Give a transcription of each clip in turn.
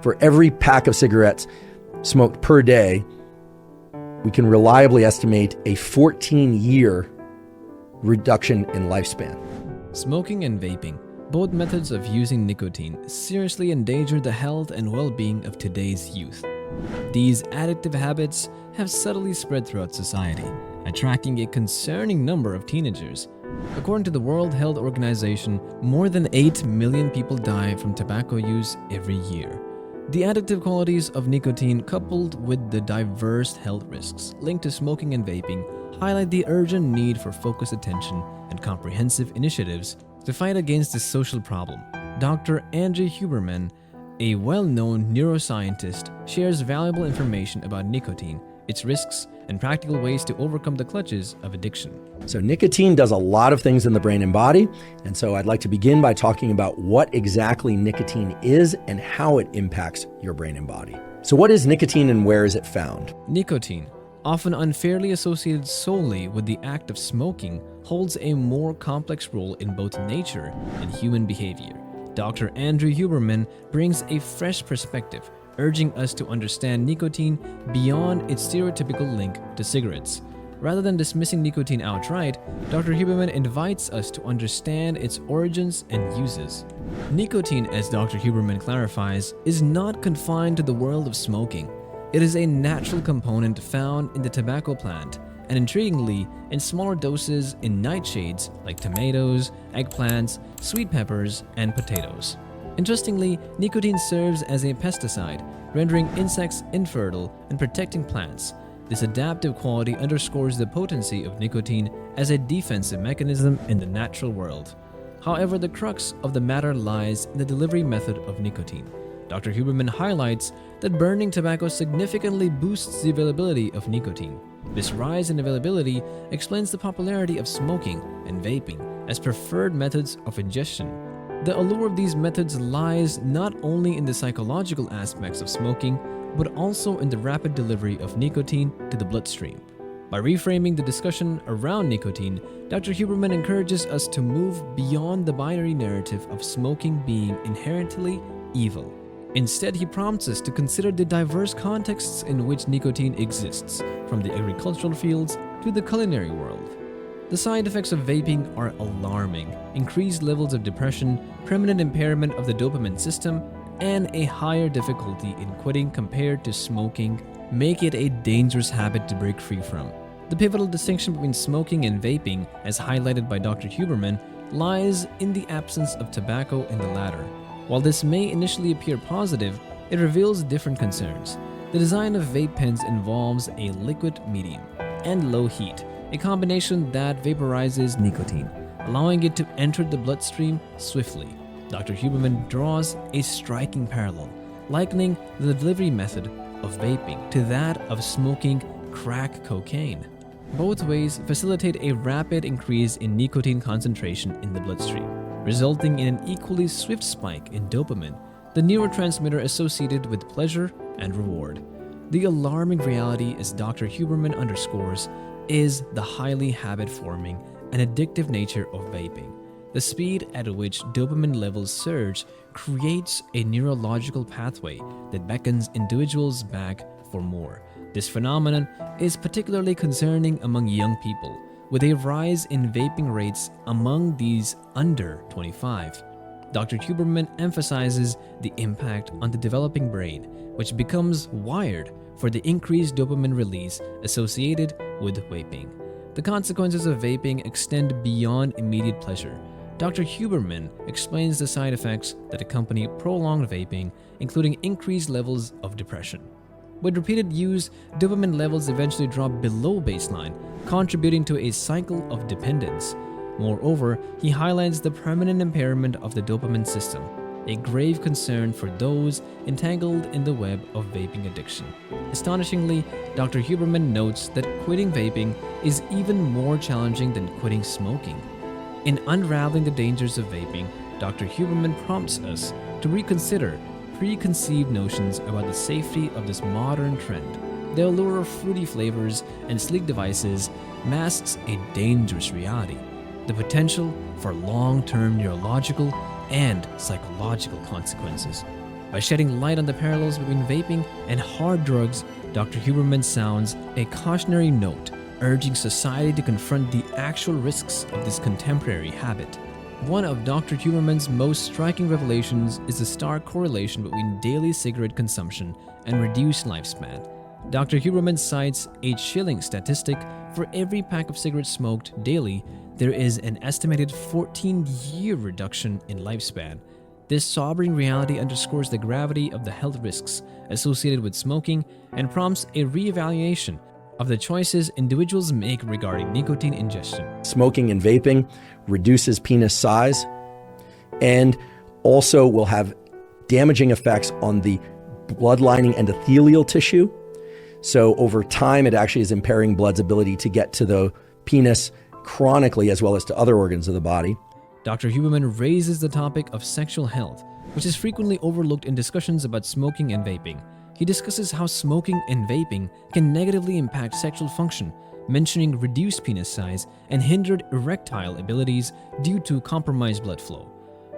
For every pack of cigarettes smoked per day, we can reliably estimate a 14-year reduction in lifespan. Smoking and vaping, both methods of using nicotine, seriously endanger the health and well-being of today's youth. These addictive habits have subtly spread throughout society, attracting a concerning number of teenagers. According to the World Health Organization, more than 8 million people die from tobacco use every year. The addictive qualities of nicotine, coupled with the diverse health risks linked to smoking and vaping, highlight the urgent need for focused attention and comprehensive initiatives to fight against this social problem. Dr. Andrew Huberman, a well-known neuroscientist, shares valuable information about nicotine, its risks, and practical ways to overcome the clutches of addiction. So nicotine does a lot of things in the brain and body, and so I'd like to begin by talking about what exactly nicotine is and how it impacts your brain and body. So what is nicotine and where is it found? Nicotine, often unfairly associated solely with the act of smoking, holds a more complex role in both nature and human behavior. Dr. Andrew Huberman brings a fresh perspective, urging us to understand nicotine beyond its stereotypical link to cigarettes. Rather than dismissing nicotine outright, Dr. Huberman invites us to understand its origins and uses. Nicotine, as Dr. Huberman clarifies, is not confined to the world of smoking. It is a natural component found in the tobacco plant, and intriguingly, in smaller doses in nightshades like tomatoes, eggplants, sweet peppers, and potatoes. Interestingly, nicotine serves as a pesticide, rendering insects infertile and protecting plants. This adaptive quality underscores the potency of nicotine as a defensive mechanism in the natural world. However, the crux of the matter lies in the delivery method of nicotine. Dr. Huberman highlights that burning tobacco significantly boosts the availability of nicotine. This rise in availability explains the popularity of smoking and vaping as preferred methods of ingestion. The allure of these methods lies not only in the psychological aspects of smoking, but also in the rapid delivery of nicotine to the bloodstream. By reframing the discussion around nicotine, Dr. Huberman encourages us to move beyond the binary narrative of smoking being inherently evil. Instead, he prompts us to consider the diverse contexts in which nicotine exists, from the agricultural fields to the culinary world. The side effects of vaping are alarming: increased levels of depression, permanent impairment of the dopamine system, and a higher difficulty in quitting compared to smoking make it a dangerous habit to break free from. The pivotal distinction between smoking and vaping, as highlighted by Dr. Huberman, lies in the absence of tobacco in the latter. While this may initially appear positive, it reveals different concerns. The design of vape pens involves a liquid medium and low heat, a combination that vaporizes nicotine, allowing it to enter the bloodstream swiftly. Dr. Huberman draws a striking parallel, likening the delivery method of vaping to that of smoking crack cocaine. Both ways facilitate a rapid increase in nicotine concentration in the bloodstream, resulting in an equally swift spike in dopamine, the neurotransmitter associated with pleasure and reward. The alarming reality, as Dr. Huberman underscores, is the highly habit-forming and addictive nature of vaping. The speed at which dopamine levels surge creates a neurological pathway that beckons individuals back for more. This phenomenon is particularly concerning among young people, with a rise in vaping rates among these under 25. Dr. Huberman emphasizes the impact on the developing brain, which becomes wired for the increased dopamine release associated with vaping. The consequences of vaping extend beyond immediate pleasure. Dr. Huberman explains the side effects that accompany prolonged vaping, including increased levels of depression. With repeated use, dopamine levels eventually drop below baseline, contributing to a cycle of dependence. Moreover, he highlights the permanent impairment of the dopamine system, a grave concern for those entangled in the web of vaping addiction. Astonishingly, Dr. Huberman notes that quitting vaping is even more challenging than quitting smoking. In unraveling the dangers of vaping, Dr. Huberman prompts us to reconsider preconceived notions about the safety of this modern trend. The allure of fruity flavors and sleek devices masks a dangerous reality: the potential for long-term neurological and psychological consequences. By shedding light on the parallels between vaping and hard drugs, Dr. Huberman sounds a cautionary note, urging society to confront the actual risks of this contemporary habit. One of Dr. Huberman's most striking revelations is the stark correlation between daily cigarette consumption and reduced lifespan. Dr. Huberman cites a chilling statistic: for every pack of cigarettes smoked daily, there is an estimated 14-year reduction in lifespan. This sobering reality underscores the gravity of the health risks associated with smoking and prompts a reevaluation of the choices individuals make regarding nicotine ingestion. Smoking and vaping reduces penis size and also will have damaging effects on the blood lining endothelial tissue. So over time, it actually is impairing blood's ability to get to the penis chronically, as well as to other organs of the body. Dr. Huberman raises the topic of sexual health, which is frequently overlooked in discussions about smoking and vaping. He discusses how smoking and vaping can negatively impact sexual function, mentioning reduced penis size and hindered erectile abilities due to compromised blood flow.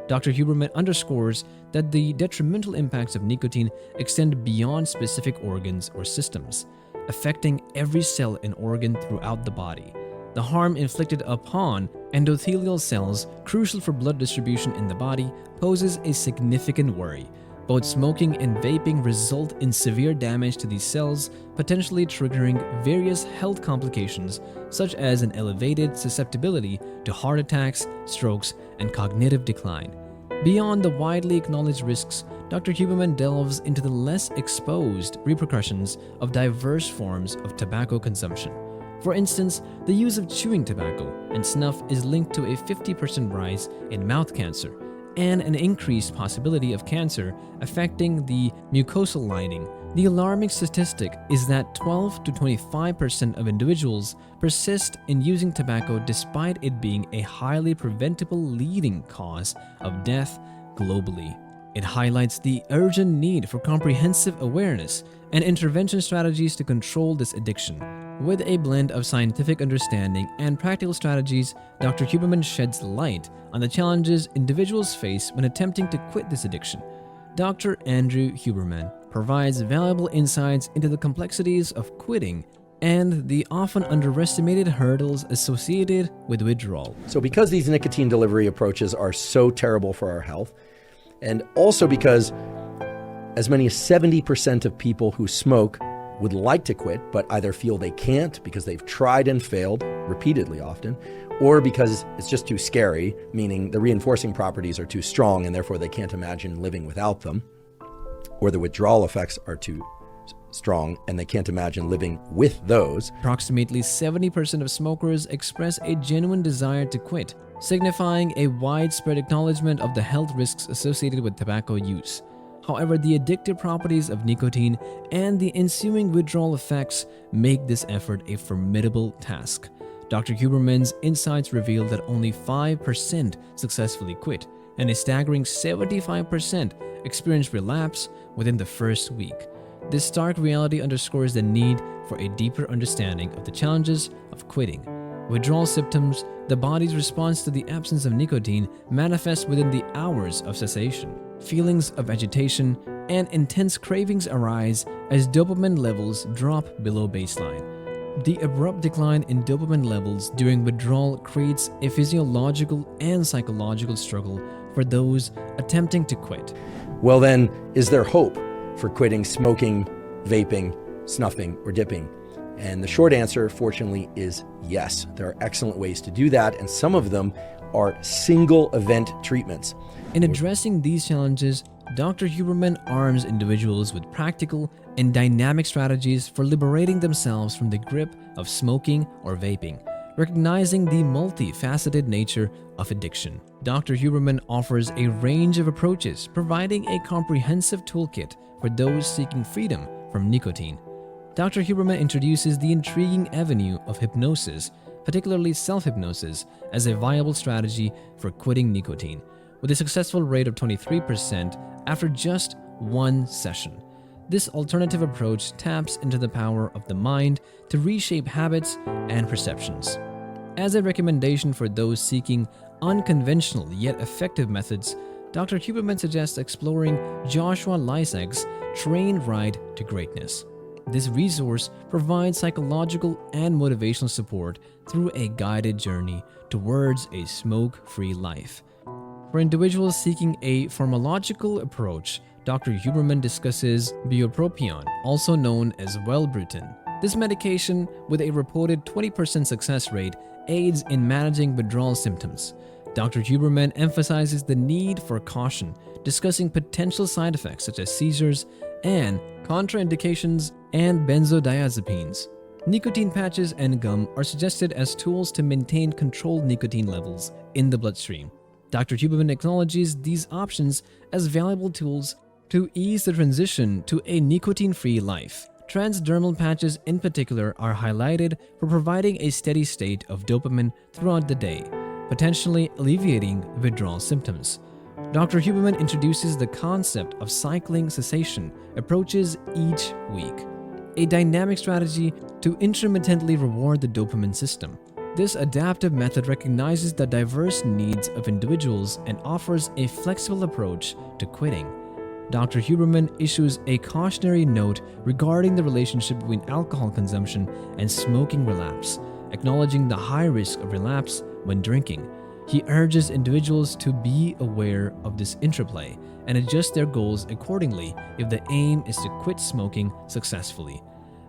Dr. Huberman underscores that the detrimental impacts of nicotine extend beyond specific organs or systems, affecting every cell and organ throughout the body. The harm inflicted upon endothelial cells, crucial for blood distribution in the body, poses a significant worry. Both smoking and vaping result in severe damage to these cells, potentially triggering various health complications such as an elevated susceptibility to heart attacks, strokes, and cognitive decline. Beyond the widely acknowledged risks, Dr. Huberman delves into the less exposed repercussions of diverse forms of tobacco consumption. For instance, the use of chewing tobacco and snuff is linked to a 50% rise in mouth cancer and an increased possibility of cancer affecting the mucosal lining. The alarming statistic is that 12 to 25% of individuals persist in using tobacco despite it being a highly preventable leading cause of death globally. It highlights the urgent need for comprehensive awareness and intervention strategies to control this addiction. With a blend of scientific understanding and practical strategies, Dr. Huberman sheds light on the challenges individuals face when attempting to quit this addiction. Dr. Andrew Huberman provides valuable insights into the complexities of quitting and the often underestimated hurdles associated with withdrawal. So because these nicotine delivery approaches are so terrible for our health, and also because as many as 70% of people who smoke would like to quit, but either feel they can't because they've tried and failed repeatedly often, or because it's just too scary, meaning the reinforcing properties are too strong and therefore they can't imagine living without them, or the withdrawal effects are too strong and they can't imagine living with those. Approximately 70% of smokers express a genuine desire to quit, signifying a widespread acknowledgement of the health risks associated with tobacco use. However, the addictive properties of nicotine and the ensuing withdrawal effects make this effort a formidable task. Dr. Huberman's insights reveal that only 5% successfully quit, and a staggering 75% experience relapse within the first week. This stark reality underscores the need for a deeper understanding of the challenges of quitting. Withdrawal symptoms, the body's response to the absence of nicotine, manifest within the hours of cessation. Feelings of agitation and intense cravings arise as dopamine levels drop below baseline. The abrupt decline in dopamine levels during withdrawal creates a physiological and psychological struggle for those attempting to quit. Well then, is there hope for quitting smoking, vaping, snuffing, or dipping? And the short answer, fortunately, is yes. There are excellent ways to do that, and some of them are single event treatments. In addressing these challenges, Dr. Huberman arms individuals with practical and dynamic strategies for liberating themselves from the grip of smoking or vaping, recognizing the multifaceted nature of addiction. Dr. Huberman offers a range of approaches, providing a comprehensive toolkit for those seeking freedom from nicotine. Dr. Huberman introduces the intriguing avenue of hypnosis, particularly self-hypnosis, as a viable strategy for quitting nicotine, with a successful rate of 23% after just one session. This alternative approach taps into the power of the mind to reshape habits and perceptions. As a recommendation for those seeking unconventional yet effective methods, Dr. Huberman suggests exploring Joshua Lysek's Train Ride to Greatness. This resource provides psychological and motivational support through a guided journey towards a smoke-free life. For individuals seeking a pharmacological approach, Dr. Huberman discusses bupropion, also known as Wellbutrin. This medication, with a reported 20% success rate, aids in managing withdrawal symptoms. Dr. Huberman emphasizes the need for caution, discussing potential side effects such as seizures and contraindications and benzodiazepines. Nicotine patches and gum are suggested as tools to maintain controlled nicotine levels in the bloodstream. Dr. Huberman acknowledges these options as valuable tools to ease the transition to a nicotine-free life. Transdermal patches in particular are highlighted for providing a steady state of dopamine throughout the day, potentially alleviating withdrawal symptoms. Dr. Huberman introduces the concept of cycling cessation approaches each week, a dynamic strategy to intermittently reward the dopamine system. This adaptive method recognizes the diverse needs of individuals and offers a flexible approach to quitting. Dr. Huberman issues a cautionary note regarding the relationship between alcohol consumption and smoking relapse, acknowledging the high risk of relapse when drinking. He urges individuals to be aware of this interplay and adjust their goals accordingly if the aim is to quit smoking successfully.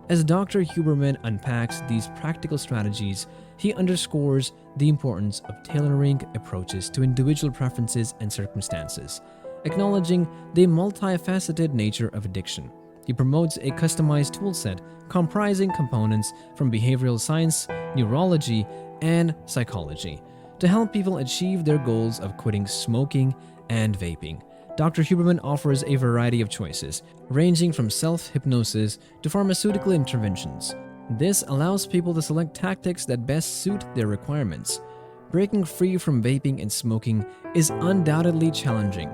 As Dr. Huberman unpacks these practical strategies, he underscores the importance of tailoring approaches to individual preferences and circumstances, acknowledging the multifaceted nature of addiction. He promotes a customized toolset comprising components from behavioral science, neurology, and psychology to help people achieve their goals of quitting smoking and vaping. Dr. Huberman offers a variety of choices, ranging from self-hypnosis to pharmaceutical interventions. This allows people to select tactics that best suit their requirements. Breaking free from vaping and smoking is undoubtedly challenging,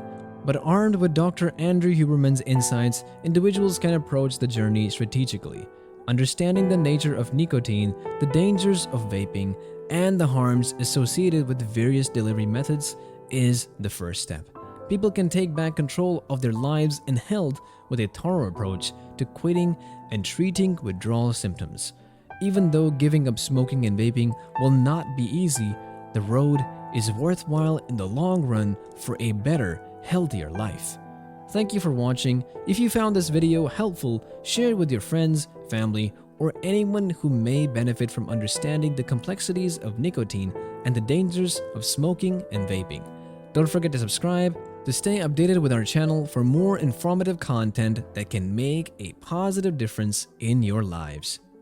but armed with Dr. Andrew Huberman's insights, individuals can approach the journey strategically. Understanding the nature of nicotine, the dangers of vaping, and the harms associated with various delivery methods is the first step. People can take back control of their lives and health with a thorough approach to quitting and treating withdrawal symptoms. Even though giving up smoking and vaping will not be easy, the road is worthwhile in the long run for a better, healthier life. Thank you for watching. If you found this video helpful, share it with your friends, family, or anyone who may benefit from understanding the complexities of nicotine and the dangers of smoking and vaping. Don't forget to subscribe to stay updated with our channel for more informative content that can make a positive difference in your lives.